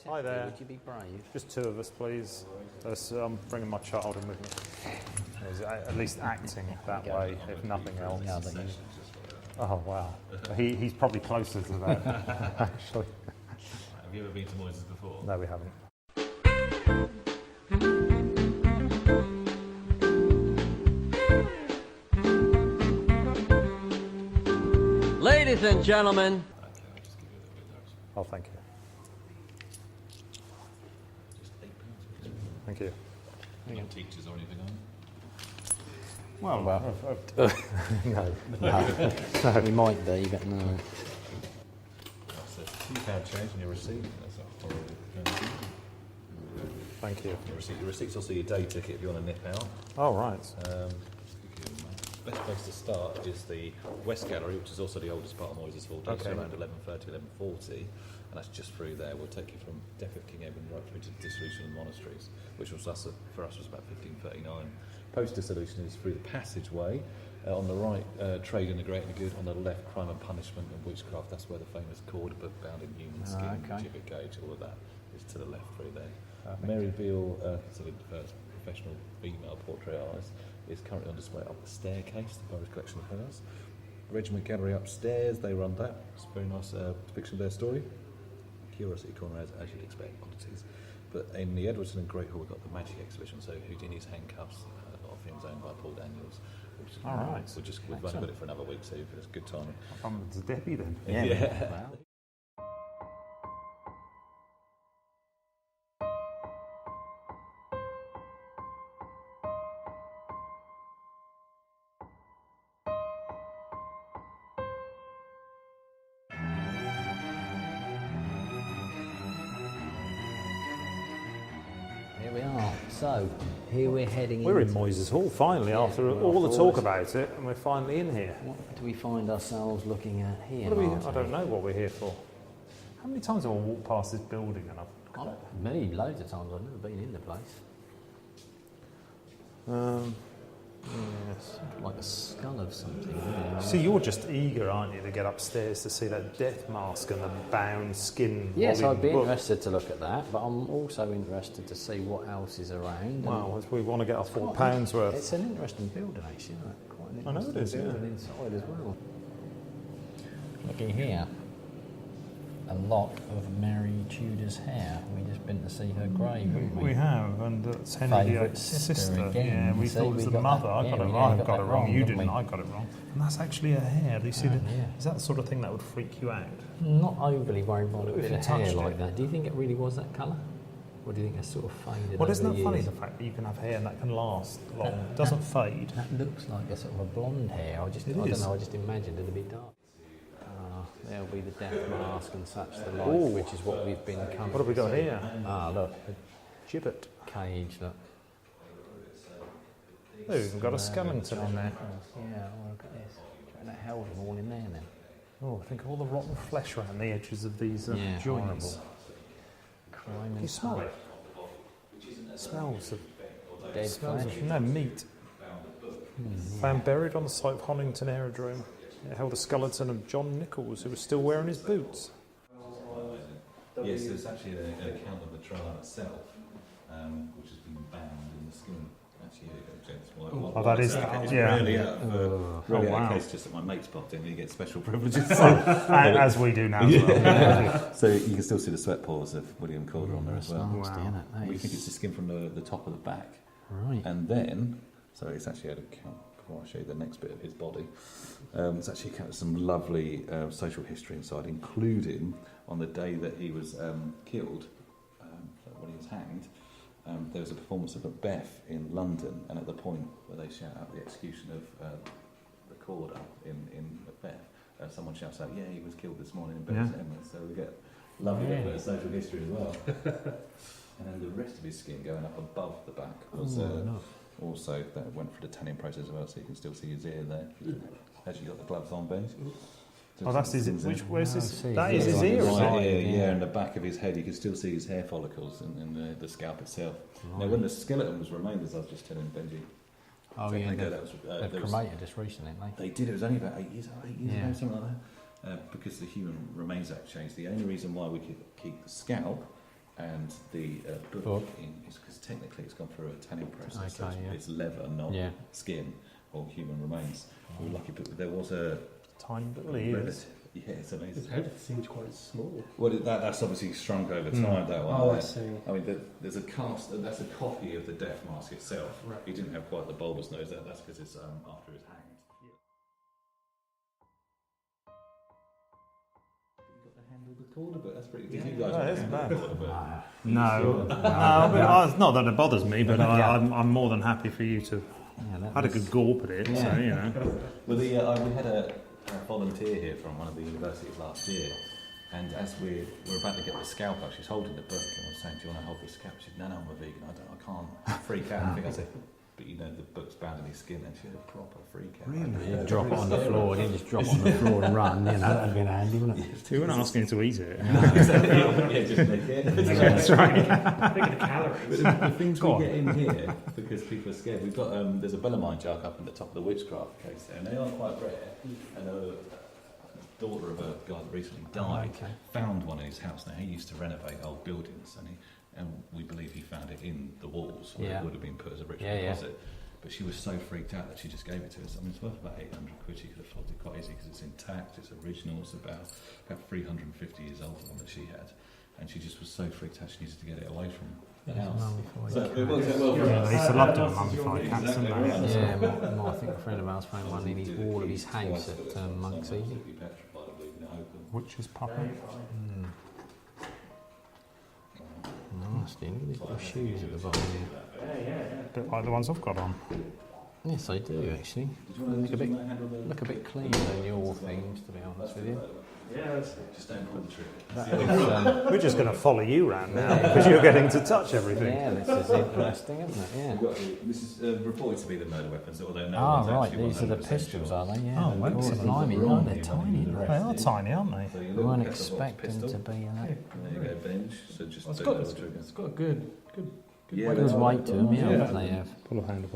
Hi there. Would you be brave? Just two of us, please. I'm bringing my child in with me. He's at least acting that way, if nothing else. Oh, wow. He's probably closer to that, actually. Have you ever been to Moyes before? No, we haven't. Ladies and gentlemen. Okay, I'll just give you a little bit of those. Oh, thank you. Just £8. Thank you. Any teachers or anything on? Well, No, we might be, but no. That's a £2 change in your receipt. That's a horrible thing. thank you. Your receipt's also your day ticket if you want to nip out. Oh, right. Best place to start is the West Gallery, which is also the oldest part of Moyes Hall, Okay. around 1130, 1140, and that's just through there. We'll take you from Death of King Edward right through to the Dissolution of the Monasteries, which was for us was about 1539. Post-dissolution is through the passageway. On the right, Trade in the Great and the Good. On the left, Crime and Punishment and Witchcraft. That's where the famous cord book bound in human skin, gibbet gauge, all of that is to the left through there. Mary Beale, considered the first professional female portrait artist, is currently on display up the staircase, the Burroughs collection of hers. Regiment Gallery upstairs, they run that. It's a very nice depiction of their story. Curiosity Corner, as you'd expect, oddities. But in the Edwardson and Great Hall, we've got the Magic Exhibition, so Houdini's Handcuffs, a lot of things owned by Paul Daniels. All right. We've only got it for another week, so it's good timing. I'm to Debbie then. Yeah. Wow. Here we are. So, here we're heading We're in into- Moyes Hall, finally, after we're all off the talk forward. about it, and we're finally in here. What do we find ourselves looking at here? What do we, Martin? I don't know what we're here for. How many times have I walked past this building and Me, loads of times. I've never been in the place. yes. Like a skull of something. Really. See, you're just eager, aren't you, to get upstairs to see that death mask and the bound skin. Yes, volume I'd be book. interested to look at that, but I'm also interested to see what else is around. Well, we want to get our It's £4 worth. It's an interesting building, actually, isn't it? Quite an I know it interesting is, yeah. building inside as well. Looking here, a lock of Mary Tudor's hair. We just been to see her grave, haven't we? We have, and that's Henry Favourite VIII's sister again. Yeah, we See, thought it was we the got mother. that- I yeah, got it we wrong. nearly I got got it that wrong. wrong, You didn't didn't. we? I got it wrong. And that's actually her hair. Do you see Oh, that? yeah. Is that the sort of thing that would freak you out? Not overly worried by a If bit you of hair touched like it. that. Do you think it really was that colour? Or do you think it's sort of faded Well, over isn't the that funny, years? the fact that you can have hair and that can last long? It doesn't fade. That looks like a sort of a blonde hair. I It don't is. know, I just imagined it a bit dark. There'll be the death mask and such the like, Ooh. which is what we've been coming What have we to got see. here? Ah, look, Gibbet. a cage, look. Oh, we've even got a skeleton on there. Yeah, oh, look at this. Do you reckon that held them all in there then? Oh, think of all the rotten flesh around the edges of these Yeah, joints. horrible. Crime Can you and smell it? It smells of dead smells flesh. of no meat. Found buried on the site of Honington Aerodrome. It held a skeleton of John Nichols, who was still wearing his boots. Yes, there's actually an account of the trial itself, which has been bound in the skin. Actually, Oh, that is- it's yeah. really out of Oh, wow. case just that my mate's popped in and you get special privileges. As we do now as well. So you can still see the sweat pores of William Calder on there as well. Nasty, isn't it? That We is- think it's the skin from the top of the back. Right. And then, so it's actually had a count, before I show you the next bit of his body, it's actually a count of some lovely social history inside, including on the day that he was killed, when he was hanged, there was a performance of Macbeth in London, and at the point where they shout out the execution of the Corder in Macbeth, someone shouts out, yeah, he was killed this morning in Bury St Edmunds, so we get lovely bit of social history as well. And then the rest of his skin going up above the back was also, that went through the tanning process as well, so you can still see his ear there. Actually got the gloves on, Ben. Oh, that's his. Where's Oh, I his? see. That Yeah, is his right, ear, right. isn't Right it? ear, Yeah. yeah, and the back of his head, you can still see his hair follicles in the scalp itself. Now, when the skeleton was remained, as I was just telling Benji, Oh, so yeah, they go, they've, that was, they've there was- cremated us recently, haven't they did. It was only about 8 years Yeah. ago, something like that. Because the Human Remains Act changed. The only reason why we could keep the scalp and the book is because technically it's gone through a tanning process. So it's leather, not skin or human remains. We were lucky, but there was a tiny little ears. Yeah, it's amazing. His head seems quite small. Well, that's obviously shrunk over time. That one. Oh, I see. I mean, there's a cast. That's a copy of the death mask itself. Right. He didn't have quite the bulbous nose. That's because it's after it's hanged. You got the handle recorder, but that's pretty. Did you guys? That isn't bad. No. It's not that it bothers me, but I'm more than happy for you to had a good gawp at it. So you know. Well, we had a volunteer here from one of the universities last year, and as we're about to get the scalp up, she's holding the book and we're saying, "Do you want to hold the scalp?" She said, "No, I'm a vegan. I can't freak out." I think I said, "But you know the book's bound in his skin," and she had a proper freak out. Really? You'd drop it on the floor, and just drop it on the floor and run. You know, that'd be handy, wouldn't it? You weren't asking to eat it. Yeah, just make it. That's right. Think of the calories. The things we get in here because people are scared. We've got there's a Bellarmine jug up in the top of the witchcraft case there, and they are quite rare. And a daughter of a guy that recently died found one in his house. Now he used to renovate old buildings, and we believe he found it in the walls where it would have been put as a ritual deposit. But she was so freaked out that she just gave it to us. I mean, it's worth about 800 quid. She could have sold it quite easy because it's intact, it's original, it's about 350 years old, the one that she had. And she just was so freaked out she needed to get it away from the house. So it worked out well for us. They used to love doing mummified cats, didn't they? Yeah, I think a friend of ours found one in his wall of his house at Monk's Eden. Witch's puppet. Nasty, look at these little shoes at the bottom here. A bit like the ones I've got on. Yes, I do actually. Look a bit cleaner than your things, to be honest with you. Yeah, just don't pull the trigger. We're just going to follow you around now because you're getting to touch everything. Yeah, this is interesting, isn't it? Yeah. This is reported to be the murder weapons, although no Oh, one's right, actually these are the 100% pistols, sure. are they? Yeah. Oh, excellent. Blimey, no, they're tiny. They are tiny, aren't they? So your We little weren't pistol box expecting pistol. to be in that. There you go, bench. So just it's don't got pull the trigger. it's got a good Yeah, weight. Good weight to them, yeah, they have. Pull a handle.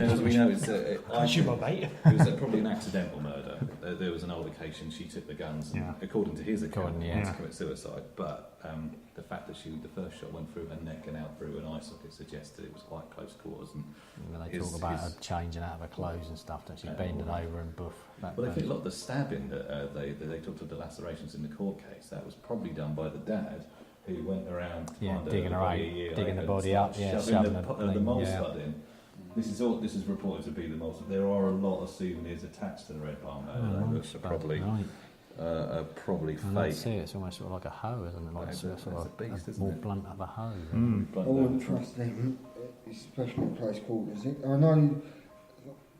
As we know, it's Consumer bait. it was probably an accidental murder. There was an old occasion she took the guns, and, according to his account, to commit suicide. But the fact that the first shot went through her neck and out through an eye socket suggested it was quite close quarters. And They talk about her changing out of her clothes and stuff, don't she? Bending over and buff. Well, I think a lot of the stabbing that they talked of the lacerations in the court case, that was probably done by the dad, who went around digging her out, digging the body up, shoving the mole spud in. This is reported to be the mole spud. There are a lot of souvenirs attached to the Red Barn murder. Which are probably I fake. see it's almost sort of like a hoe, isn't it? Like sort of a beast, isn't more it? blunt of a hoe. I wouldn't trust them, especially in close quarters. I know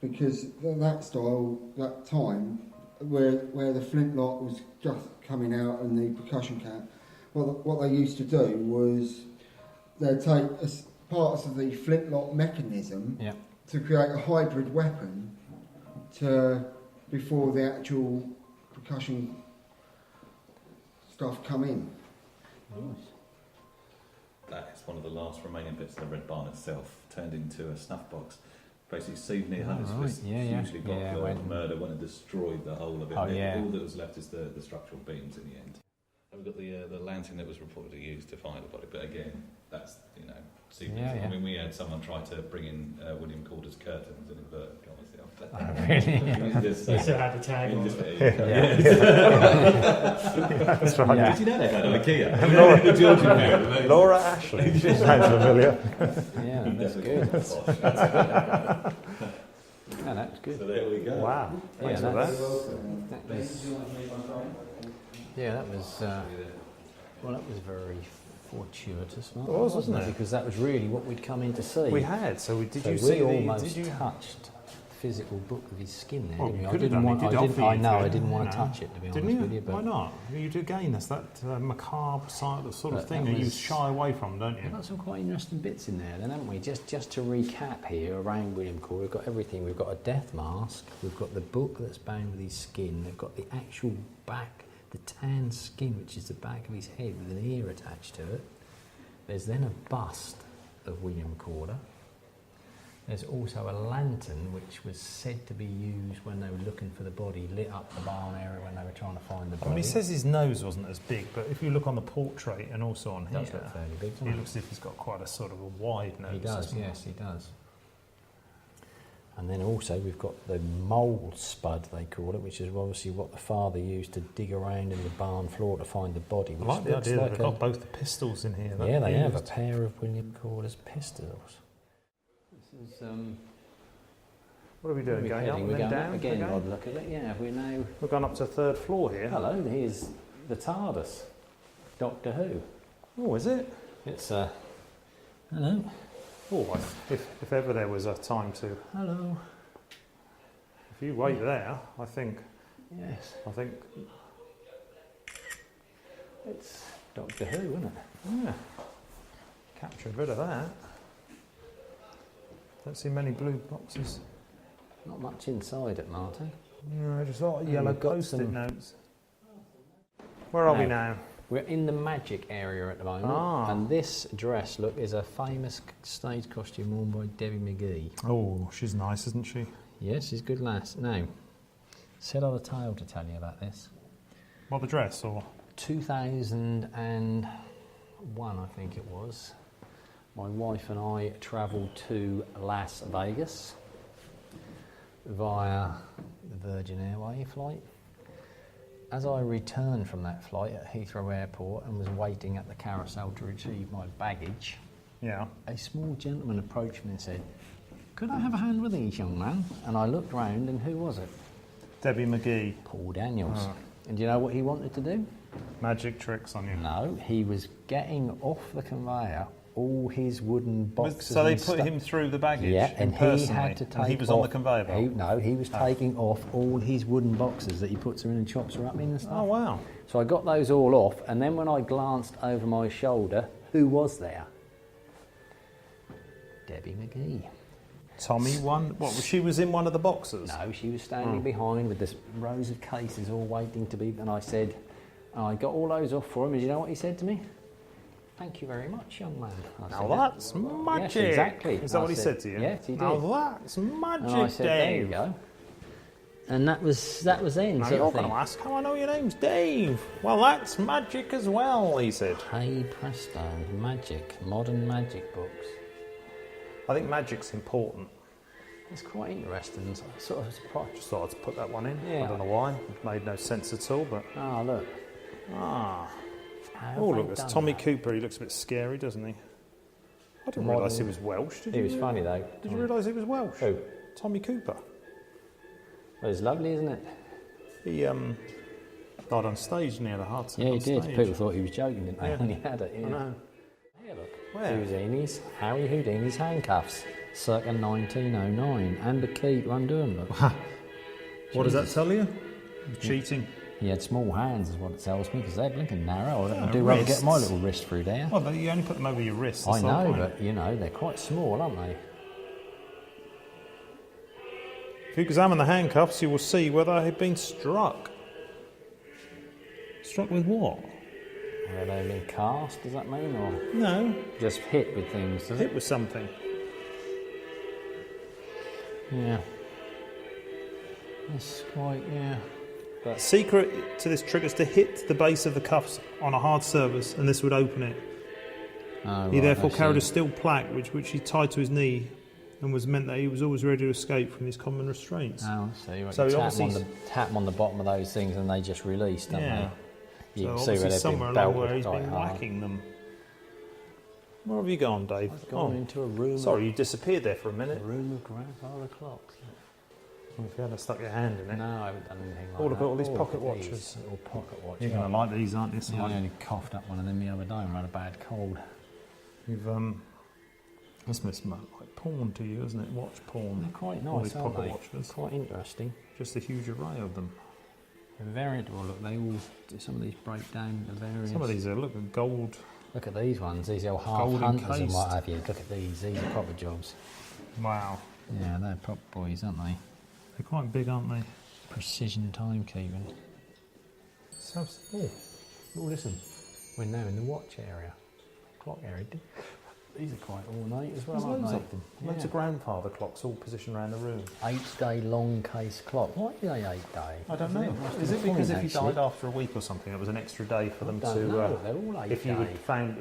because that style, that time, where the flintlock was just coming out and the percussion cap, what they used to do was they'd take parts of the flintlock mechanism to create a hybrid weapon before the actual percussion stuff come in. Nice. That is one of the last remaining bits of the Red Barn itself, turned into a snuff box. Basically, souvenir hunters usually got the murder, went and destroyed the whole of it. All that was left is the structural beams in the end. And we've got the lantern that was reportedly used to find the body, but again, that's souvenirs. I mean, we had someone try to bring in William Calder's curtains and inverted commas. Really? You still had the tag on. That's right. Did you know they had an IKEA? Laura Ashley. She sounds familiar. Yeah, that's good. Yeah, that's good. So there we go. Wow. Thanks for that. That was very fortuitous, It was, wasn't it? Because that was really what we'd come in to see. We had. So did you we see almost touched the physical book of his skin there, Well, didn't we? I didn't want to touch it, to be honest didn't you? with you. But why not? You do again. That's that macabre sort of thing that you shy away from, don't you? We've got some quite interesting bits in there, then, haven't we? Just to recap here around William Calder, we've got everything. We've got a death mask. We've got the book that's bound with his skin. We've got the actual back, the tan skin, which is the back of his head with an ear attached to it. There's then a bust of William Calder. There's also a lantern which was said to be used when they were looking for the body, lit up the barn area when they were trying to find the body. I mean, he says his nose wasn't as big, but if you look on the portrait and also on here, Does look fairly big, doesn't he it? looks as if he's got quite a sort of a wide nose. He does, doesn't he? yes, he does. And then also we've got the mole spud, they call it, which is obviously what the father used to dig around in the barn floor to find the body. I Which like the looks idea that like they've got both the pistols in here. yeah, they have a pair of William Corder's pistols. This is What are we doing? we're Going up heading- and we're then going down? up again. again? Odd look at it. Yeah, we're now. We've gone up to the third floor here. Hello, here's the TARDIS, Doctor Who. Oh, is it? It's hello, Oh, if ever there was a time to... hello. If you wait there, I think... Yes, it's Doctor Who, isn't it? Yeah. Capture a bit of that. Don't see many blue boxes. Not much inside it, Martin. No, just a lot of Yeah, yellow we've got post-it some- notes. Where are we now? We're in the magic area at the moment, and this dress, look, is a famous stage costume worn by Debbie McGee. Oh, she's nice, isn't she? Yes, she's a good lass. Now, said on a tale to tell you about this. What, the dress or...? 2001, I think it was. My wife and I travelled to Las Vegas via the Virgin Airway flight. As I returned from that flight at Heathrow Airport and was waiting at the carousel to retrieve my baggage, Yeah. a small gentleman approached me and said, "Could I have a hand with these, young man?" And I looked round, and who was it? Debbie McGee. Paul Daniels. And do you know what he wanted to do? Magic tricks on you. No, he was getting off the conveyor all his wooden boxes. So they and put stuff. him through the baggage? Yeah, and he personally, had to take and he was on the off- conveyor belt? he was taking off all his wooden boxes that he puts her in and chops her up in and stuff. Oh, wow. So I got those all off, and then when I glanced over my shoulder, who was there? Debbie McGee. Tommy one? What, she was in one of the boxes? No, she was standing behind with this rows of cases all waiting to be... And I said... I got all those off for him, and you know what he said to me? "Thank you very much, young man." I Now said, that's magic. Yes, exactly. Is that I what he said- said to you? Yes, he did. Now that's magic, And I said, "There you Dave. go." And that was then. Now sort you're of going thing. to ask how I know your name's Dave. Well, that's magic as well, he said. Hey presto, magic, modern magic books. I think magic's important. It's quite interesting. Sort of surprised. Just thought I'd put that one in. Yeah. I don't know why. It made no sense at all, but... Oh, look. Ah. How Oh, have look, they there's done Tommy that? Cooper. He looks a bit scary, doesn't he? I didn't Modern- realise he was Welsh, did He you? was funny though. Did you realise he was Welsh? Who? Tommy Cooper. Well, it's lovely, isn't it? He died on stage, didn't he? Had a heart attack Yeah, he on did. stage. People thought he was joking, didn't they? Yeah. When he had it. Yeah. I know. Here, look. Where? Houdini's, Harry Houdini's handcuffs, circa 1909, and the key to undo them. Look. What does that tell you? Cheating. He had small hands, is what it tells me, because they're blinking narrow. I Yeah, do rather get wrists. my little wrist through there. Well, you only put them over your wrists. I that's the whole know, point. but you know, they're quite small, aren't they? If you examine the handcuffs, you will see where they have been struck. Struck with what? Where they've been cast, does that mean? Or No, just hit with things, does hit it? with something. Yeah. That's quite, yeah. But Secret to this trick is to hit the base of the cuffs on a hard surface, and this would open it. oh, He right, therefore I carried a see. steel plaque which he tied to his knee, and was meant that he was always ready to escape from his common restraints. Oh, I see. Right. So You he tap them on the bottom of those things, and they just release, don't Yeah. they? You So can see where obviously they've somewhere been along belted where he's quite been hard. whacking them. Where have you gone, Dave? I've gone into a room. Sorry, you disappeared there for a A minute. room of grandfather clocks. If you hadn't stuck your hand in it. No, I haven't done anything like Oh, that. look at all these Oh, pocket look at these watches. Little pocket watches. You're going to like these, aren't you? Yeah, I only coughed up one of them the other day and had a bad cold. You've this must look like porn to you, isn't it? Watch porn. They're quite All nice, these aren't pocket they? watches. Quite interesting. Just a huge array of them. They're veritable. Look, they all. Some of these break down the various. Some of these are look gold. Look at these ones. These are half Gold hunters and encased. what have you. Look at these. These are proper jobs. Wow, Yeah, they're proper boys, aren't they? they're quite big, aren't they? Precision timekeeping. So, oh, Oh, listen. We're now in the watch area. Clock area. These are quite ornate as well, There's aren't loads they? of them. Loads of grandfather clocks all positioned around the room. 8-day long case clock. Why are they 8 day? I don't know. Is it because if you died after a week or something, it was an extra day for them to? No, they're all 8 if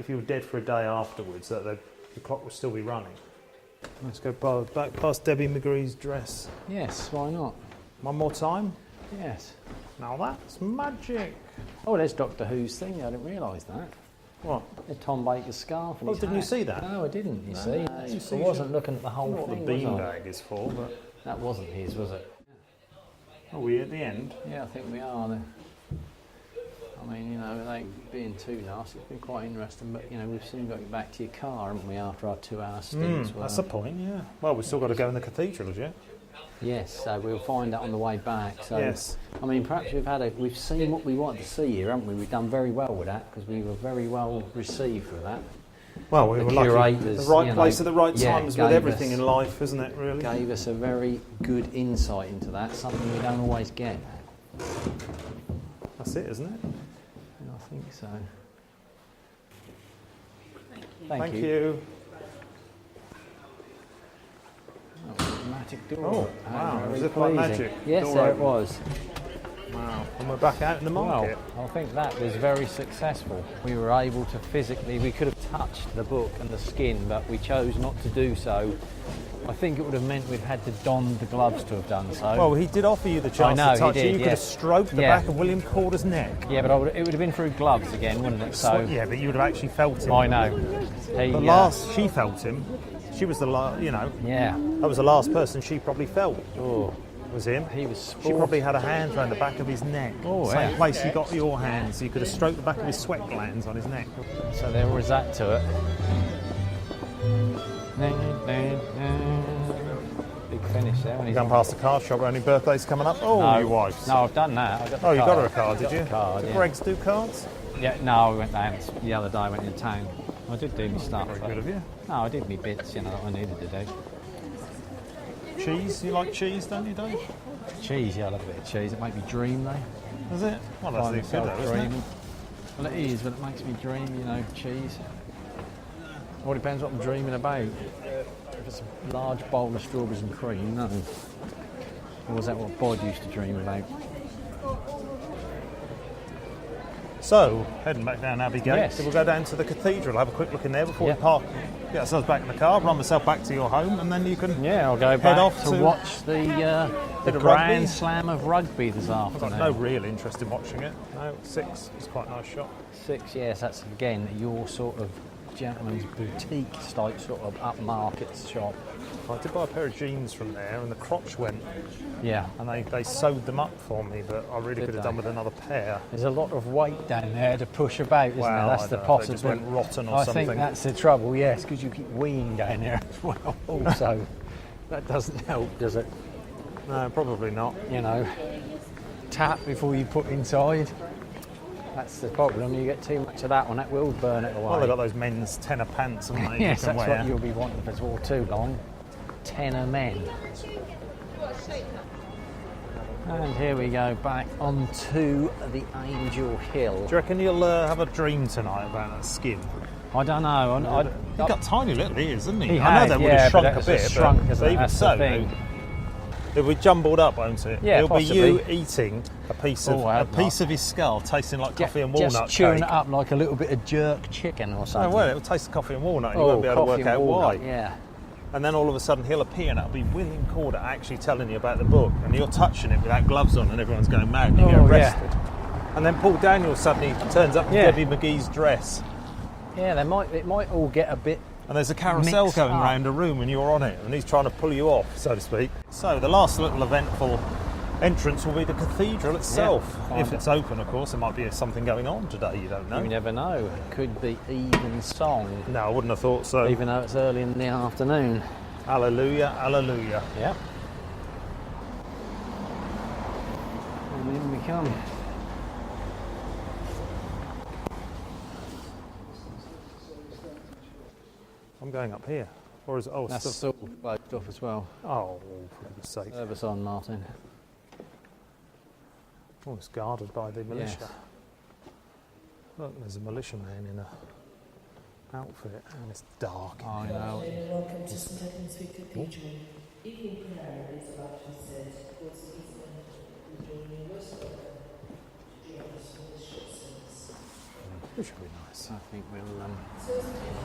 you were dead for a day afterwards, that the clock would still be running. Let's go back past Debbie McGee's dress. Yes, why not? One more time. Yes. Now that's magic. Oh, there's Doctor Who's thing. I didn't realise that. What? There's Tom Baker's scarf. And Oh, his didn't you hat. see that? No, I didn't. You see, you see, I wasn't looking at the whole What the thing. was I? beanbag is for, but That wasn't his, was it? are we at the end? Yeah, I think we are. I mean, you know, without being too nasty, it's been quite interesting. But you know, we've soon got to get back to your car, haven't we? After our 2-hour stint. That's the point. Yeah. Well, we've still got to go in the cathedrals, yeah. Yes, so we'll find out on the way back. So, Yes. I mean, perhaps we've seen what we wanted to see here, haven't we? We've done very well with that because we were very well received with that. Well, we The were lucky. curators, The right you know, place at the right yeah, times with gave everything us- in life, isn't it? Really. Gave us a very good insight into that, something we don't always get. That's it, isn't it? And I think so. Thank you. Oh, dramatic door. Oh, wow. Very Was it quite pleasing. magic? Yes, Door there it open. was. Wow. And we're back out in the market. Well, I think that was very successful. We were able to physically, we could have touched the book and the skin, but we chose not to do so. I think it would have meant we'd had to don the gloves to have done so. Well, he did offer you the chance know, to touch he it. did, You could have yes. stroked the Yeah. back of William Corder's neck. Yeah, but it would have been through gloves again, wouldn't it? So Yeah, but you would have actually felt him. I know. The last she felt him, she was the last, you know, Yeah. that was the last person she probably felt. Oh, Was him. he was. She probably had her hands around the back of his neck. Oh, Same yeah. place you got your hands. You could have stroked the back of his sweat glands on his neck. So there was that to it. Big finish there. When he's Going past the card shop, any birthdays coming up? Oh, No. your wife's. No, I've done that. I got the Oh, you got card. her a card, did Got you? the card, Did yeah. Greg's do cards? Yeah, no, I went down the other day. I went into town. I did do my stuff. Very but- good of you. No, I did my bits, you know, that I needed to do. Cheese? You like cheese, don't you, Dave? Cheese, yeah, I love a bit of cheese. It makes me dream, though. Is it? Well, that's Find good though, myself isn't it? dreaming. Well, it is, but it makes me dream, you know, cheese. All depends what I'm dreaming about. If it's a large bowl of strawberries and cream, no. Or was that what Bod used to dream about? So, heading back down Abbey Gate, Yes. we'll go down to the cathedral, have a quick look in there before Yeah. we park, get ourselves back in the car, run myself back to your home, and then you can... Yeah, I'll go Head back off to to watch the bit of Grand rugby. Slam of rugby this I've got afternoon. no real interest in watching it. No, 6 is quite a nice shot. 6, yes, that's again your sort of gentleman's boutique type sort of upmarket shop. I did buy a pair of jeans from there, and the crotch went, Yeah, and they sewed them up for me, but I really Did could have they? done with another pair. there's a lot of weight down there to push about, isn't Well, there? That's I the don't know, they just possibility. went rotten or I something. think that's the trouble, yes, because you keep weeing down there as well. Also, that doesn't help, does it? No, probably not. You know, tap before you put inside. That's the problem. You get too much of that one, that will burn it away. Well, they've got those men's tenor pants, haven't they? Yes, you can that's wear. what you'll be wanting for all too long. Tenor men. And here we go, back onto the Angel Hill. Do you reckon you'll have a dream tonight about that skin? I don't know. He's got tiny little ears, hasn't he? He I has, know they would yeah, have but shrunk a that's bit, just shrunk, but isn't it? even That's the so, thing. it'll be jumbled up, won't it? Yeah, It'll possibly. be you eating a piece of Oh, I hope not. of his skull, tasting like coffee and walnut Just chewing cake. it up like a little bit of jerk chicken or Oh, something. well, it'll taste of coffee and walnut, and you won't be able to coffee work and out walnut, why. Yeah. And then all of a sudden he'll appear and it'll be William Corder actually telling you about the book, and you're touching it without gloves on and everyone's going mad and you get Oh, arrested. And then Paul Daniels suddenly turns up in Yeah. Debbie McGee's dress, Yeah, it might all get a bit. and there's a carousel Mixed going up. around a room and you're on it, and he's trying to pull you off, so to speak. So the last little eventful entrance will be the cathedral itself. Yeah. If it's open, of course. There might be something going on today, you don't know. You never know. It could be even song, No, I wouldn't have thought so. even though it's early in the afternoon. Hallelujah, hallelujah. Yeah. And in we come. I'm going up here. Or is it? Oh, That's still, sort of closed off as well. oh, for goodness sake. Service on, Martin. Oh, it's guarded by the militia. Yes. Look, there's a militiaman in a outfit, and it's dark. I know. Welcome to St Edmund's Street Cathedral. Evening prayer is about to be said towards the east end of the cathedral. You're most welcome to join us for this short service. Which should be nice. I think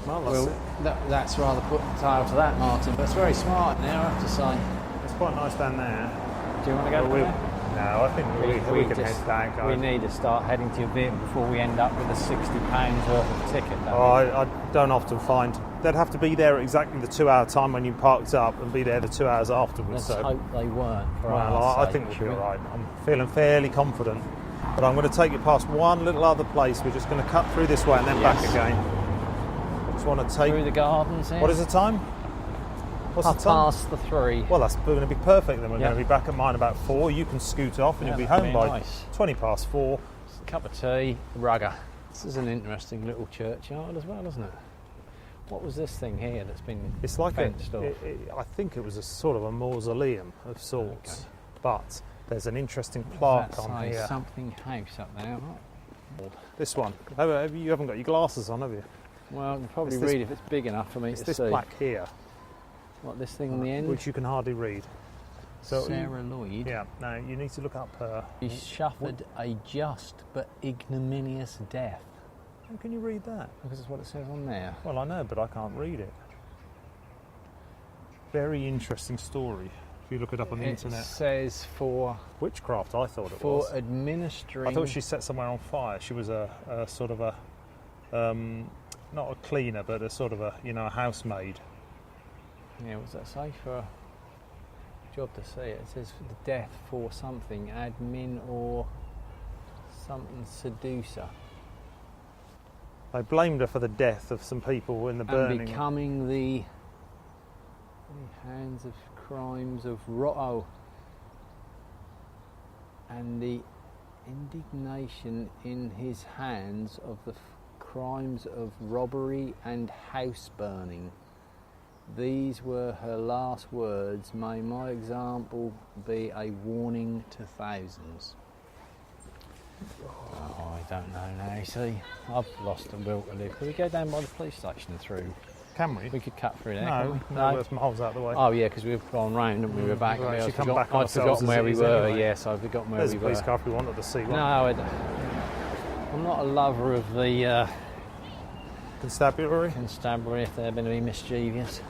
Well, that's it. that's rather put the tail to that, Martin. But it's very smart now, I have to say. It's quite nice down there. Do you want to go But there? no, I think we can head back. We need to start heading to your vehicle before we end up with a £60 worth of ticket. I don't often find they'd have to be there at exactly the 2 hour time when you parked up and be there the 2 hours afterwards. Let's hope they weren't. For well, our I sake, think we'll be shall we? all right. I'm feeling fairly confident. But I'm going to take you past one little other place. We're just going to cut through this way and then back again. I just want to take... Through the gardens here. What is the time? What's the time? Past the 3. Well, that's going to be perfect. Then we're Yeah. going to be back at mine about 4. You can scoot off and Yeah, you'll be that'd home be by nice. 20 past 4. Just a cup of tea, rugger. This is an interesting little churchyard as well, isn't it? What was this thing here that's been It's like fenced off? I think it was a sort of a mausoleum of sorts, Okay. but there's an interesting What plaque does that on say? here. Something house up there. This one. You haven't got your glasses on, have you? Well, you can probably It's this- read if it's big enough for me It's to this see. plaque here, What, this thing on the end? which you can hardly read. So Sarah Lloyd. yeah, no, you need to look up her. He suffered a just but ignominious death. How can you read that? Because that's what it says on there. Well, I know, but I can't read it. Very interesting story. If you look it up on the It internet. says for Witchcraft, I thought it was. administering. I thought she set somewhere on fire. She was a sort of a, not a cleaner, but a sort of a, a housemaid. Yeah, what's that say for? Job to see it. It says for the death for something, admin or something seducer, They blamed her for the death of some people in the burning. and becoming the hands of crimes of and the indignation in his hands of the crimes of robbery and house burning. These were her last words. May my example be a warning to thousands. Oh, I don't know now. See, I've lost the will to live. Could we go down by the police station and through? Can we? We could cut through there. No, couldn't we? no, it's miles out of the way. Oh yeah, because we've gone round and we were back. We've and actually come back on I'd ourselves forgotten as where it we is were. anyway. Yes, I've forgotten where There's a we police were. car if we wanted to see one. No, I'm not a lover of the Constabulary? constabulary if they're going to be mischievous.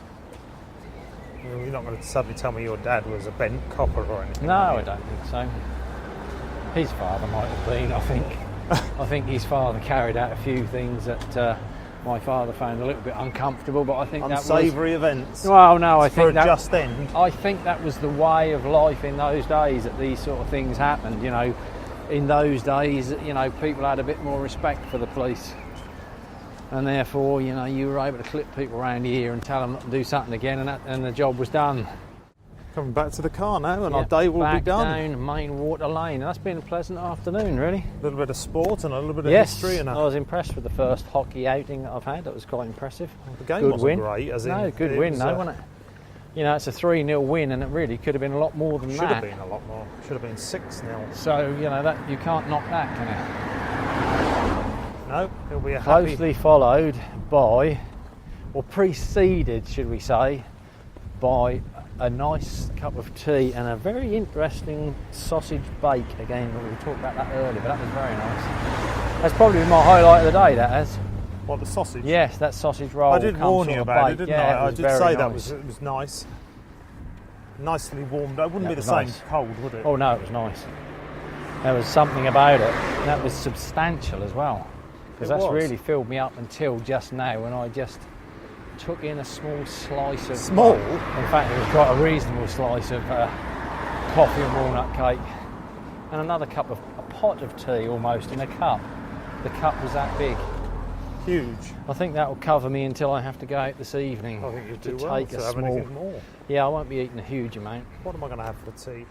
Well, you're not going to suddenly tell me your dad was a bent copper or anything. No, are I you? don't think so. His father might have been, I think. I think his father carried out a few things that my father found a little bit uncomfortable, but I think that was... Unsavoury events. Well, no, I For think a that... just end. I think that was the way of life in those days, that these sort of things happened, In those days, people had a bit more respect for the police. And therefore, you were able to clip people around here and tell them not to do something again, and the job was done. Coming back to the car now, and our Yep, day will be back done. down Main Water Lane. That's been a pleasant afternoon, really. A little bit of sport and a little bit of Yes, history. And I was impressed with the first hockey outing that I've had. That was quite impressive. the game Good wasn't win. great, as in No, good it win, was, though, wasn't it? It's a 3-0 win, and it really could have been a lot more than Should that. have been a lot more. Should have been 6-0. So, that you can't knock that, can you? No, it'll be a happy. Closely followed by, or preceded, should we say, by a nice cup of tea and a very interesting sausage bake. Again, we talked about that earlier, but that was very nice. That's probably my highlight of the day, that has. What, the sausage? Yes, that sausage roll. I did come warn sort you of about it, baked. didn't Yeah, I? I was did very say that nice. it was nice. Nicely warmed. It wouldn't That be the was same nice. cold, would it? Oh no, it was nice. There was something about it. That was substantial as well. Because It that's was. really filled me up until just now, when I just took in a small slice of... Small? In fact, it was quite a reasonable slice of coffee and walnut cake. And another cup of... a pot of tea almost in a cup. The cup was that big. Huge. I think that will cover me until I have to go out this evening. I think you to do well take to a have small... anything more. Yeah, I won't be eating a huge amount. What am I going to have for tea?